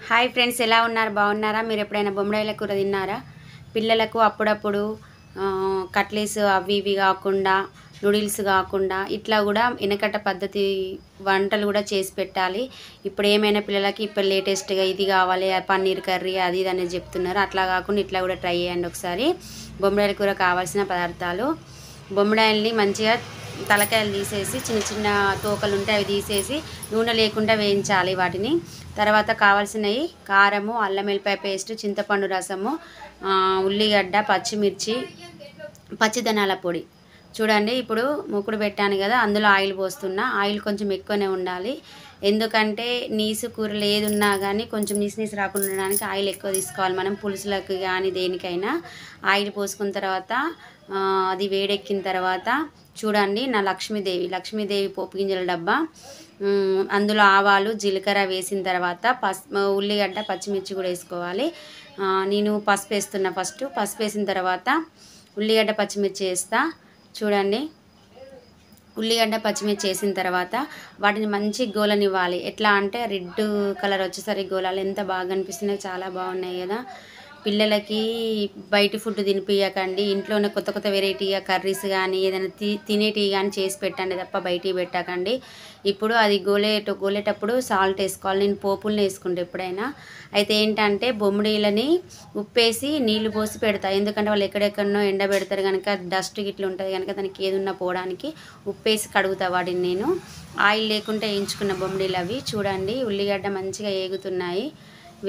Hi friends, ఎలా ఉన్నారు? బాగున్నారా? మీరు ఎప్పుడైనా బొమ్మడాయిల కూర తిన్నారా? పిల్లలకు అప్పుడప్పుడు కట్లెస్ అవి ఇవి కాకుండా, నూడిల్స్ కాకుండా ఇట్లా కూడా వెనకట పద్ధతి వంటలు కూడా చేసి పెట్టాలి. ఇప్పుడు ఏమైనా పిల్లలకి ఇప్పుడు లేటెస్ట్గా ఇది కావాలి, పన్నీర్ కర్రీ అది ఇది అనేది చెప్తున్నారు. అట్లా కాకుండా ఇట్లా కూడా ట్రై చేయండి ఒకసారి. బొమ్మడాయిల కూర కావాల్సిన పదార్థాలు: బొమ్మడాయిల్ని మంచిగా తలకాయలు తీసేసి చిన్న చిన్న తోకలు ఉంటే అవి తీసేసి నూనె లేకుండా వేయించాలి వాటిని. తర్వాత కావాల్సినవి కారము, అల్లం వెల్లిపాయ పేస్ట్, చింతపండు రసము, ఉల్లిగడ్డ, పచ్చిమిర్చి, పచ్చిదనాల పొడి. చూడండి, ఇప్పుడు మూకుడు పెట్టాను కదా, అందులో ఆయిల్ పోస్తున్నా. ఆయిల్ కొంచెం ఎక్కువనే ఉండాలి, ఎందుకంటే నీసు కూరలు ఏది ఉన్నా కానీ కొంచెం నీసు రాకుండా ఉండడానికి ఆయిల్ ఎక్కువ తీసుకోవాలి మనం. పులుసులకు కానీ దేనికైనా ఆయిల్ పోసుకున్న తర్వాత అది వేడెక్కిన తర్వాత చూడండి, నా లక్ష్మీదేవి పోపు గింజల డబ్బా, అందులో ఆవాలు, జీలకర్ర వేసిన తర్వాత ఉల్లిగడ్డ, పచ్చిమిర్చి కూడా వేసుకోవాలి. నేను పసుపు వేస్తున్నా. పసుపు వేసిన తర్వాత ఉల్లిగడ్డ, పచ్చిమిర్చి వేస్తా. చూడండి, ఉల్లిగడ్డ, పచ్చిమిర్చి వేసిన తర్వాత వాటిని మంచి గోలనివ్వాలి. ఎట్లా అంటే రెడ్ కలర్ వచ్చేసరికి గోలాలి. ఎంత బాగా అనిపిస్తున్నాయి, చాలా బాగున్నాయి కదా. పిల్లలకి బయట ఫుడ్ తినిపించకండి, ఇంట్లోనే కొత్త కొత్త వెరైటీగా కర్రీస్ కానీ ఏదైనా తినేటివి కానీ చేసి పెట్టండి తప్ప బయటికి పెట్టకండి. ఇప్పుడు అది గోలేటప్పుడు సాల్ట్ వేసుకోవాలి. నేను పోపుల్ని వేసుకుంటే ఎప్పుడైనా అయితే ఏంటంటే బొమ్మిడీలని ఉప్పేసి నీళ్లు పోసి పెడతా, ఎందుకంటే వాళ్ళు ఎక్కడెక్కడనో ఎండబెడతారు కనుక డస్ట్ గిట్ల ఉంటుంది కనుక దానికి ఏదున్నా పోవడానికి ఉప్పేసి కడుగుతా వాటిని. నేను ఆయిల్ లేకుండా వేయించుకున్న బొమ్మిడీలు అవి. చూడండి, ఉల్లిగడ్డ మంచిగా వేగుతున్నాయి.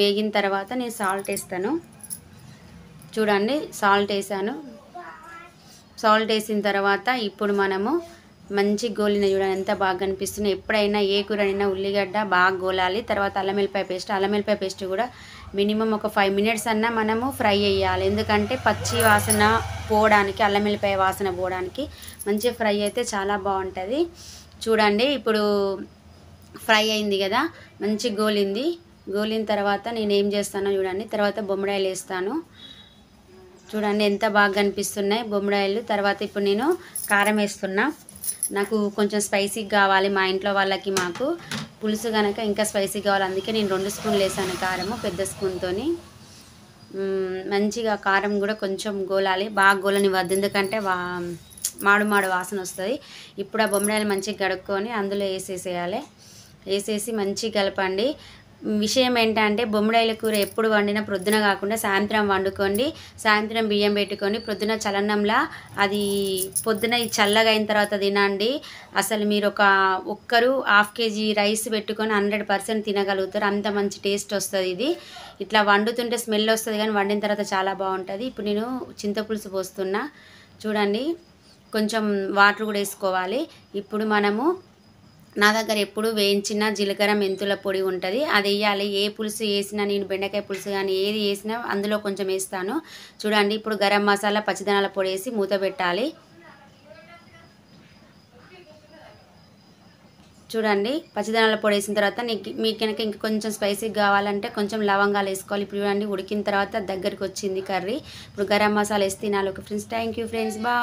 వేగిన తర్వాత నేను సాల్ట్ వేస్తాను. చూడండి, సాల్ట్ వేసాను. సాల్ట్ వేసిన తర్వాత ఇప్పుడు మనము మంచి గోలిన చూడండి ఎంత బాగా కనిపిస్తున్నాయి. ఎప్పుడైనా ఏ కూరనైనా ఉల్లిగడ్డ బాగా గోలాలి. తర్వాత అల్లం వెల్లిపాయ పేస్ట్ కూడా మినిమం ఒక 5 minutes అన్నా మనము ఫ్రై చేయాలి, ఎందుకంటే పచ్చి వాసన పోవడానికి, అల్లం వెల్లిపాయ వాసన పోవడానికి మంచిగా ఫ్రై అయితే చాలా బాగుంటుంది. చూడండి, ఇప్పుడు ఫ్రై అయింది కదా, మంచి గోలిన తర్వాత నేను ఏం చేస్తానో చూడండి. తర్వాత బొమ్మడాయిలు వేస్తాను. చూడండి ఎంత బాగా కనిపిస్తున్నాయి బొమ్మడాయిలు. తర్వాత ఇప్పుడు నేను కారం వేస్తున్నా. నాకు కొంచెం స్పైసీగా కావాలి, మా ఇంట్లో వాళ్ళకి మాకు పులుసు కనుక ఇంకా స్పైసీ కావాలి, అందుకే నేను 2 స్పూన్లు వేసాను కారము, పెద్ద స్పూన్తో. మంచిగా కారం కూడా కొంచెం గోలాలి, బాగా గోలనివ్వద్దు, ఎందుకంటే మాడు వాసన వస్తుంది. ఇప్పుడు ఆ బొమ్మడాయిలు మంచిగా కడుక్కొని అందులో వేసేసేయాలి. వేసేసి మంచిగా కలపండి. విషయం ఏంటంటే బొమ్మడాయిల కూర ఎప్పుడు వండినా ప్రొద్దున కాకుండా సాయంత్రం వండుకోండి. సాయంత్రం బియ్యం పెట్టుకొని ప్రొద్దున చల్లన్నంలా అది పొద్దున చల్లగా అయిన తర్వాత తినండి. అసలు మీరు ఒక్కరు 1/2 kg రైస్ పెట్టుకొని 100% తినగలుగుతారు, అంత మంచి టేస్ట్ వస్తుంది. ఇది ఇట్లా వండుతుంటే స్మెల్ వస్తుంది కానీ వండిన తర్వాత చాలా బాగుంటుంది. ఇప్పుడు నేను చింతపులుసు పోస్తున్నా. చూడండి, కొంచెం వాటర్ కూడా వేసుకోవాలి. ఇప్పుడు మనము, నా దగ్గర ఎప్పుడు వేయించిన జీలకర్ర మెంతుల పొడి ఉంటుంది, అది వేయాలి. ఏ పులుసు వేసినా, నేను బెండకాయ పులుసు కానీ ఏది వేసినా అందులో కొంచెం వేస్తాను. చూడండి, ఇప్పుడు గరం మసాలా, పచ్చిదనాల పొడి వేసి మూత పెట్టాలి. చూడండి, పచ్చిదనాల పొడి వేసిన తర్వాత మీకు కనుక ఇంకా కొంచెం స్పైసీగా కావాలంటే కొంచెం లవంగాలు వేసుకోవాలి. ఇప్పుడు చూడండి, ఉడికిన తర్వాత దగ్గరికి వచ్చింది కర్రీ. ఇప్పుడు గరం మసాలా వేసి తినాలి. Okay friends, thank you friends, bye.